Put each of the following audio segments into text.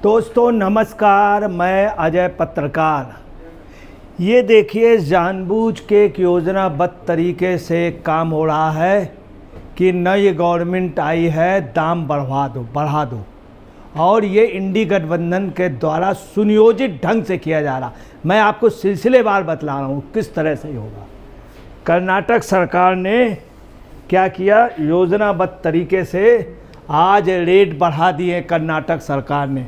दोस्तों नमस्कार, मैं अजय पत्रकार। ये देखिए, जानबूझ के एक योजनाबद्ध तरीके से काम हो रहा है कि नई गवर्नमेंट आई है, दाम बढ़ा दो। और ये इंडी गठबंधन के द्वारा सुनियोजित ढंग से किया जा रहा। मैं आपको सिलसिलेवार बतला रहा हूँ किस तरह से होगा। कर्नाटक सरकार ने क्या किया, योजनाबद्ध तरीके से आज रेट बढ़ा दिए। कर्नाटक सरकार ने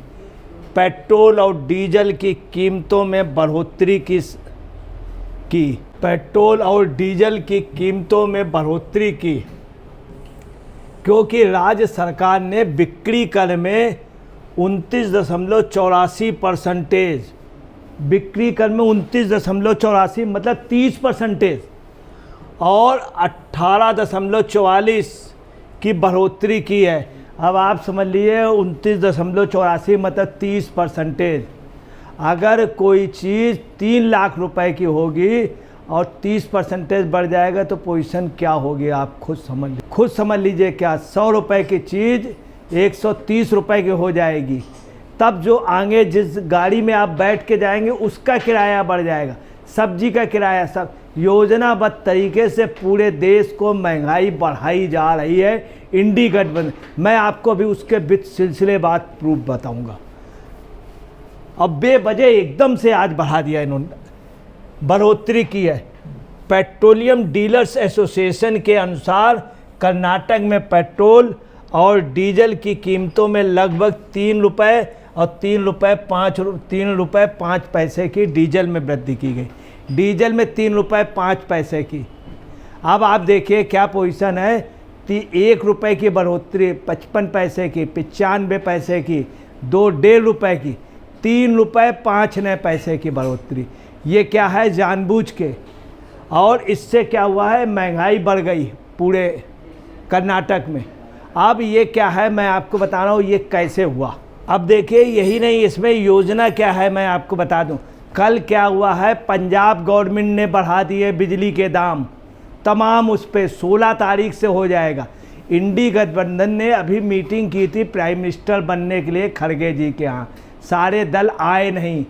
पेट्रोल और डीजल की कीमतों में बढ़ोतरी की पेट्रोल और डीजल की कीमतों में बढ़ोतरी की, क्योंकि राज्य सरकार ने बिक्री कर में 29.84%, बिक्री कर में 29.84 मतलब 30% और 18.44 की बढ़ोतरी की है। अब आप समझ लीजिए 29.84 मतलब 30%। अगर कोई चीज़ 3 लाख रुपए की होगी और 30% बढ़ जाएगा तो पोजीशन क्या होगी, आप खुद समझ लीजिए। क्या 100 रुपये की चीज़ 130 रुपये की हो जाएगी, तब जो आगे जिस गाड़ी में आप बैठ के जाएंगे उसका किराया बढ़ जाएगा, सब्जी का किराया, सब योजनाबद्ध तरीके से पूरे देश को महंगाई बढ़ाई जा रही है इंडी गठबंधन। मैं आपको भी उसके बीच सिलसिलेवार प्रूफ बताऊंगा। अब बेवजह एकदम से आज बढ़ा दिया इन्होंने, बढ़ोतरी की है। पेट्रोलियम डीलर्स एसोसिएशन के अनुसार कर्नाटक में पेट्रोल और डीजल की कीमतों में लगभग 3 रुपये और 3 रुपये 5 पैसे की डीजल में वृद्धि की गई। डीजल में 3 रुपये 5 पैसे की। अब आप देखिए क्या पोजीशन है। 1 रुपये की बढ़ोतरी, 55 पैसे की, 95 पैसे की, 2.5 रुपये की, 3 रुपये 5 पैसे की बढ़ोतरी। ये क्या है, जानबूझ के। और इससे क्या हुआ है, महंगाई बढ़ गई पूरे कर्नाटक में। अब ये क्या है, मैं आपको बता रहा हूँ ये कैसे हुआ। अब देखिए, यही नहीं, इसमें योजना क्या है मैं आपको बता दूँ। कल क्या हुआ है, पंजाब गवर्नमेंट ने बढ़ा दिए बिजली के दाम तमाम, उस पर 16 तारीख से हो जाएगा। इंडी गठबंधन ने अभी मीटिंग की थी प्राइम मिनिस्टर बनने के लिए खड़गे जी के यहाँ, सारे दल आए नहीं।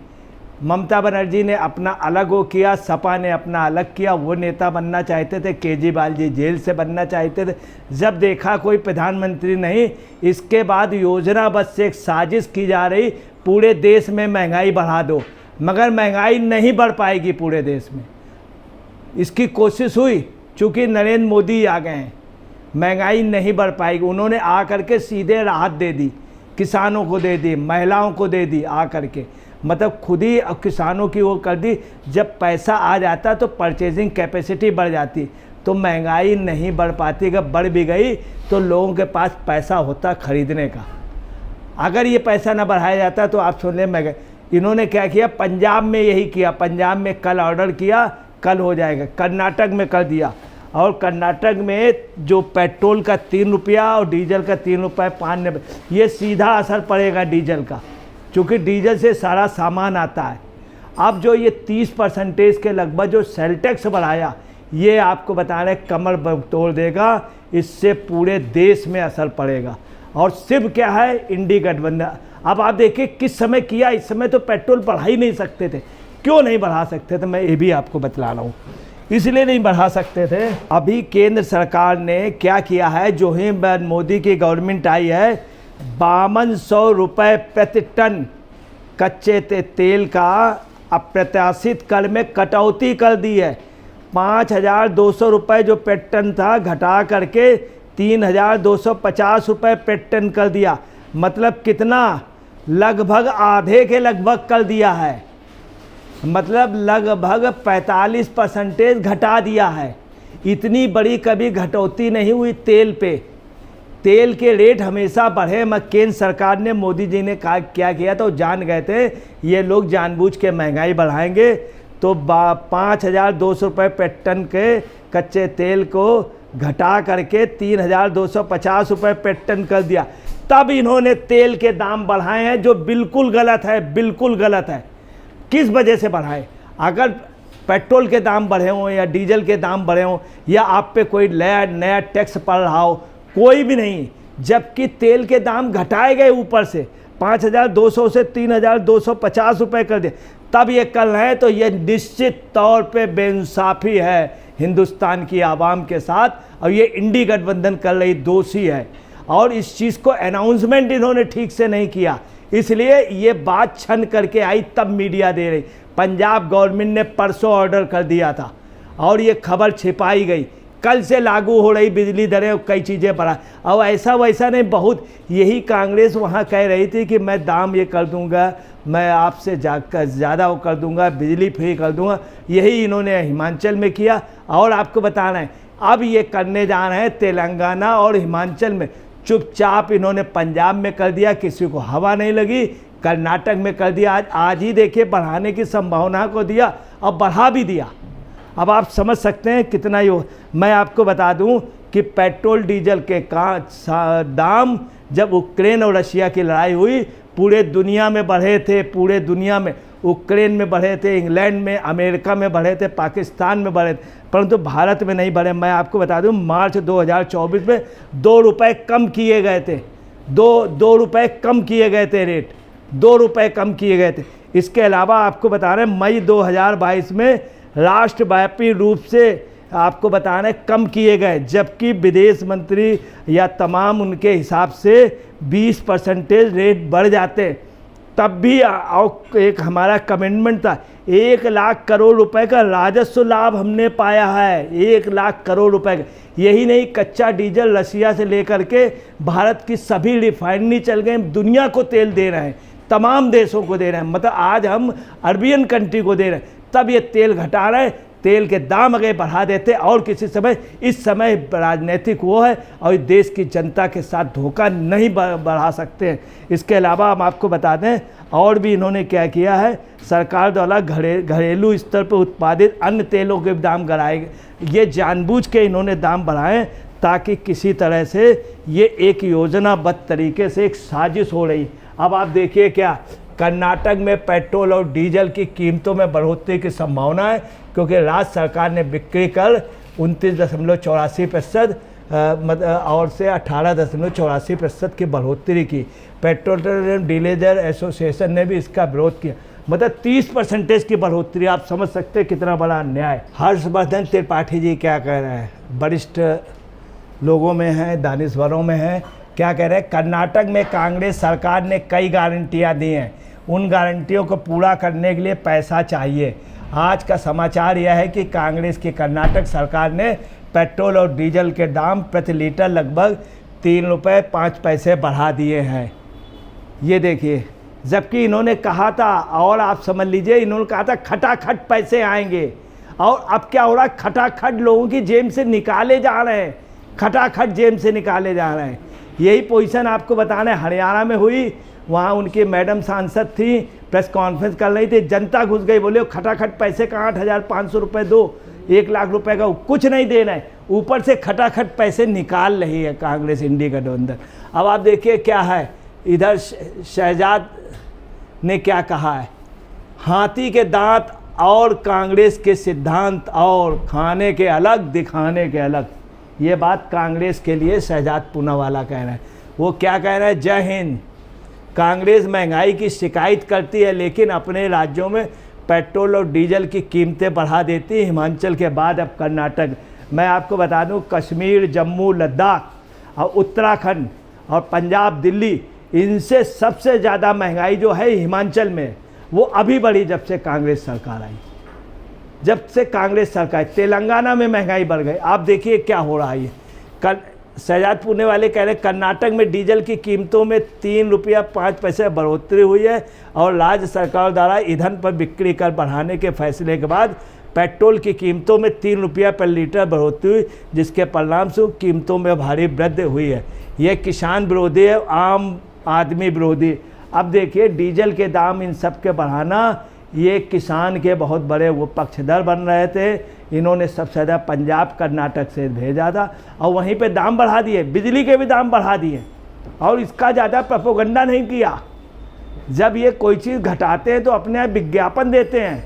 ममता बनर्जी ने अपना अलग वो किया, सपा ने अपना अलग किया। वो नेता बनना चाहते थे, केजरीवाल जी जेल से बनना चाहते थे। जब देखा कोई प्रधानमंत्री नहीं, इसके बाद योजनाबद्ध से एक साजिश की जा रही, पूरे देश में महंगाई बढ़ा दो, मगर महंगाई नहीं बढ़ पाएगी पूरे देश में। इसकी कोशिश हुई, चूँकि नरेंद्र मोदी आ गए हैं, महंगाई नहीं बढ़ पाएगी। उन्होंने आ करके सीधे राहत दे दी, किसानों को दे दी, महिलाओं को दे दी, आ करके मतलब खुद ही किसानों की वो कर दी। जब पैसा आ जाता तो परचेजिंग कैपेसिटी बढ़ जाती, तो महंगाई नहीं बढ़ पाती। अगर बढ़ भी गई तो लोगों के पास पैसा होता खरीदने का। अगर ये पैसा ना बढ़ाया जाता तो आप सुन लें महंगाई। इन्होंने क्या किया, पंजाब में यही किया। पंजाब में कल ऑर्डर किया, कल हो जाएगा। कर्नाटक में कर दिया। और कर्नाटक में जो पेट्रोल का 3 रुपया और डीजल का 3 रुपये 5 ये सीधा असर पड़ेगा डीजल का, क्योंकि डीजल से सारा सामान आता है। अब जो ये 30% के लगभग जो सेल टैक्स बढ़ाया, ये आपको बता रहे कमर तोड़ देगा। इससे पूरे देश में असर पड़ेगा। और सिर्फ क्या है, इंडी गठबंधन। अब आप देखिए किस समय किया, इस समय तो पेट्रोल बढ़ा ही नहीं सकते थे। क्यों नहीं बढ़ा सकते थे, मैं ये भी आपको बतला रहा हूँ। इसलिए नहीं बढ़ा सकते थे। अभी केंद्र सरकार ने क्या किया है, जो ही मोदी की गवर्नमेंट आई है, 5200 रुपये प्रति टन कच्चे तेल का अप्रत्याशित कर में कटौती कर दी है। 5200 रुपये जो प्रति टन था, घटा करके 3250 रुपये प्रति टन कर दिया। मतलब कितना, लगभग आधे के लगभग कर दिया है। मतलब लगभग 45% घटा दिया है। इतनी बड़ी कभी घटौती नहीं हुई तेल पे। तेल के रेट हमेशा बढ़े, मगर केंद्र सरकार ने, मोदी जी ने कहा क्या किया, तो जान गए थे ये लोग जानबूझ के महंगाई बढ़ाएंगे। तो 5200 रुपये प्रति टन के कच्चे तेल को घटा करके 3250 रुपये प्रति टन कर दिया। तब इन्होंने तेल के दाम बढ़ाए हैं, जो बिल्कुल गलत है, बिल्कुल गलत है। किस वजह से बढ़ाए? अगर पेट्रोल के दाम बढ़े हों या डीजल के दाम बढ़े हों या आप पे कोई नया टैक्स पड़ रहा हो, कोई भी नहीं, जबकि तेल के दाम घटाए गए ऊपर से 5,200 से 3,250 रुपये कर दिए, तब ये कर रहे हैं, तो ये निश्चित तौर पे बेइंसाफ़ी है हिंदुस्तान की आवाम के साथ, और ये इंडी गठबंधन कर रही दोषी है। और इस चीज़ को अनाउंसमेंट इन्होंने ठीक से नहीं किया, इसलिए ये बात छन करके आई, तब मीडिया दे रही। पंजाब गवर्नमेंट ने परसों ऑर्डर कर दिया था और ये खबर छिपाई गई, कल से लागू हो रही बिजली दरें, कई चीज़ें बढ़ा। अब ऐसा वैसा नहीं, बहुत यही कांग्रेस वहाँ कह रही थी कि मैं दाम ये कर दूंगा, मैं आपसे ज़्यादा वो कर दूंगा, बिजली फ्री कर दूंगा। यही इन्होंने हिमाचल में किया, और आपको बता रहे हैं अब ये करने जा रहे हैं तेलंगाना और हिमाचल में। चुपचाप इन्होंने पंजाब में कर दिया, किसी को हवा नहीं लगी, कर्नाटक में कर दिया, आज ही देखिए बढ़ाने की संभावना को दिया, अब बढ़ा भी दिया। अब आप समझ सकते हैं कितना ही हो। मैं आपको बता दूं कि पेट्रोल डीजल के दाम जब यूक्रेन और रशिया की लड़ाई हुई पूरे दुनिया में बढ़े थे, पूरे दुनिया में, यूक्रेन में बढ़े थे, इंग्लैंड में, अमेरिका में बढ़े थे, पाकिस्तान में बढ़े थे, परंतु भारत में नहीं बढ़े। मैं आपको बता दूं मार्च 2024 में 2 रुपये कम किए गए थे, 2 रुपये कम किए गए थे, रेट 2 रुपये कम किए गए थे। इसके अलावा आपको बता रहे हैं मई 2022 में राष्ट्रव्यापी रूप से आपको बता रहे कम किए गए, जबकि विदेश मंत्री या तमाम उनके हिसाब से 20% रेट बढ़ जाते, तब भी एक हमारा कमिटमेंट था 1 लाख करोड़ रुपए का राजस्व लाभ हमने पाया है, 1 लाख करोड़ रुपए का। यही नहीं, कच्चा डीजल रशिया से लेकर के भारत की सभी रिफाइनरी चल गए, दुनिया को तेल दे रहे हैं, तमाम देशों को दे रहे हैं, मतलब आज हम अरबियन कंट्री को दे रहे हैं, तब ये तेल घटा रहे हैं। तेल के दाम अगर बढ़ा देते और किसी समय, इस समय राजनीतिक वो है और देश की जनता के साथ धोखा नहीं बढ़ा सकते हैं। इसके अलावा हम आपको बता दें और भी इन्होंने क्या किया है, सरकार द्वारा घरेलू स्तर पर उत्पादित अन्य तेलों के दाम बढ़ाए, ये जानबूझ के इन्होंने दाम बढ़ाएं ताकि किसी तरह से ये एक योजनाबद्ध तरीके से एक साजिश हो रही। अब आप देखिए क्या कर्नाटक में पेट्रोल और डीजल की कीमतों में बढ़ोतरी की संभावना है, क्योंकि राज्य सरकार ने बिक्री कर 29.84% और से 18.84% की बढ़ोतरी की। पेट्रोलियम डीलर एसोसिएशन ने भी इसका विरोध किया, मतलब 30% की बढ़ोतरी। आप समझ सकते हैं कितना बड़ा अन्याय। हर्षवर्धन त्रिपाठी जी क्या कह रहे हैं, वरिष्ठ लोगों में हैं, दानिश्वरों में हैं, क्या कह रहे हैं, कर्नाटक में कांग्रेस सरकार ने कई गारंटियां दी हैं, उन गारंटियों को पूरा करने के लिए पैसा चाहिए। आज का समाचार यह है कि कांग्रेस की कर्नाटक सरकार ने पेट्रोल और डीजल के दाम प्रति लीटर लगभग 3 रुपये 5 पैसे बढ़ा दिए हैं। ये देखिए, जबकि इन्होंने कहा था, और आप समझ लीजिए इन्होंने कहा था खटाखट पैसे आएंगे, और अब क्या हो रहा है, खटाखट लोगों की जेब से निकाले जा रहे हैं, खटाखट जेब से निकाले जा रहे हैं। यही पोजीशन आपको बताना हरियाणा में हुई, वहाँ उनकी मैडम सांसद थी, प्रेस कॉन्फ्रेंस कर रही थी, जनता घुस गई, बोले खटाखट पैसे का 8,500 रुपये दो, 1 लाख रुपए का कुछ नहीं देना है, ऊपर से खटाखट पैसे निकाल रही है कांग्रेस इंडी गठबंधन। अब आप देखिए क्या है, इधर शहजाद ने क्या कहा है, हाथी के दांत और कांग्रेस के सिद्धांत और खाने के अलग दिखाने के अलग। ये बात कांग्रेस के लिए शहजाद पूनावाला कह रहे हैं। वो क्या कह रहे हैं, जय हिंद, कांग्रेस महंगाई की शिकायत करती है लेकिन अपने राज्यों में पेट्रोल और डीजल की कीमतें बढ़ा देती है, हिमाचल के बाद अब कर्नाटक। मैं आपको बता दूं कश्मीर, जम्मू, लद्दाख और उत्तराखंड और पंजाब, दिल्ली, इनसे सबसे ज़्यादा महंगाई जो है हिमाचल में, वो अभी बढ़ी जब से कांग्रेस सरकार आई, जब से कांग्रेस सरकार। तेलंगाना में महंगाई बढ़ गई। आप देखिए क्या हो रहा है। शहजाद पुणे वाले कह रहे हैं कर्नाटक में डीजल की कीमतों में 3 रुपया 5 पैसे बढ़ोतरी हुई है और राज्य सरकार द्वारा ईंधन पर बिक्री कर बढ़ाने के फैसले के बाद पेट्रोल की कीमतों में 3 रुपया पर लीटर बढ़ोतरी हुई, जिसके परिणामस्वरूप कीमतों में भारी वृद्धि हुई है। यह किसान विरोधी है, आम आदमी विरोधी। अब देखिए डीजल के दाम इन सब के बढ़ाना, ये किसान के बहुत बड़े वो पक्षधर बन रहे थे। इन्होंने सबसे ज़्यादा पंजाब, कर्नाटक से भेजा था और वहीं पे दाम बढ़ा दिए, बिजली के भी दाम बढ़ा दिए और इसका ज़्यादा प्रोपेगेंडा नहीं किया। जब ये कोई चीज़ घटाते हैं तो अपने आप विज्ञापन देते हैं,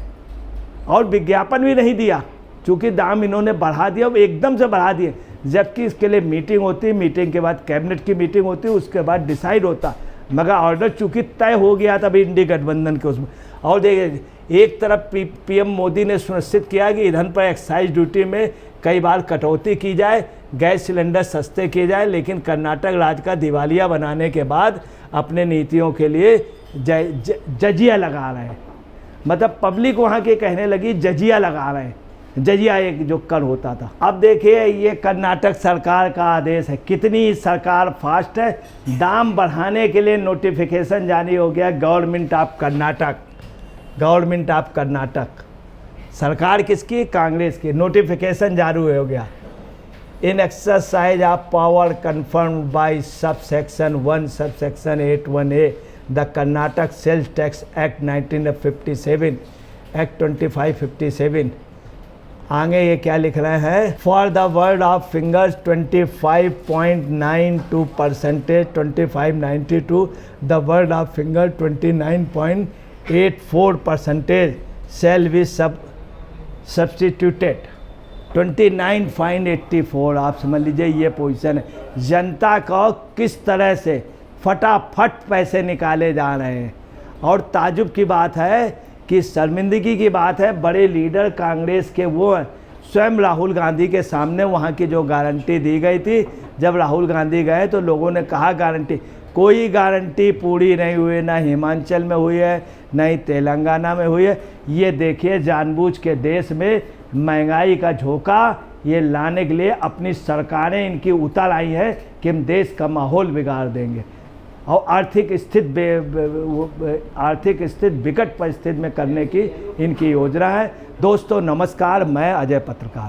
और विज्ञापन भी नहीं दिया, चूँकि दाम इन्होंने बढ़ा दिया, वो एकदम से बढ़ा दिए, जबकि इसके लिए मीटिंग होती है, मीटिंग के बाद कैबिनेट की मीटिंग होती है, उसके बाद डिसाइड होता। मगर ऑर्डर चूंकि तय हो गया था अभी इंडी गठबंधन के उसमें। और देखिए एक तरफ पीएम मोदी ने सुनिश्चित किया कि ईंधन पर एक्साइज ड्यूटी में कई बार कटौती की जाए, गैस सिलेंडर सस्ते किए जाए, लेकिन कर्नाटक राज्य का दिवालिया बनाने के बाद अपने नीतियों के लिए जजिया लगा रहे हैं। मतलब पब्लिक वहाँ के कहने लगी जजिया लगा रहे हैं, जजिया एक जो कर होता था। अब देखिए ये कर्नाटक सरकार का आदेश है, कितनी सरकार फास्ट है। दाम बढ़ाने के लिए नोटिफिकेशन जारी हो गया government of Karnataka, government of Karnataka सरकार किसकी, कांग्रेस की। नोटिफिकेशन जारी हो गया। In exercise of power confirmed by subsection 1 subsection 81A the Karnataka sales tax act 1957 act 2557। आगे ये क्या लिख रहे हैं, for the word of fingers 25.92%, 2592 the word of finger 29.84% shall be substituted 29.84। आप समझ लीजिए ये पोजीशन है। जनता को किस तरह से फटाफट पैसे निकाले जा रहे हैं। और ताजुब की बात है कि शर्मिंदगी की बात है, बड़े लीडर कांग्रेस के वो स्वयं राहुल गांधी के सामने वहाँ की जो गारंटी दी गई थी, जब राहुल गांधी गए तो लोगों ने कहा गारंटी, कोई गारंटी पूरी नहीं हुई, ना हिमाचल में हुई है, ना ही तेलंगाना में हुई है। ये देखिए जानबूझ के देश में महंगाई का झोंका ये लाने के लिए अपनी सरकारें इनकी उतर आई हैं कि हम देश का माहौल बिगाड़ देंगे और आर्थिक स्थिति विकट परिस्थिति में करने की इनकी योजना है। दोस्तों नमस्कार, मैं अजय पत्रकार।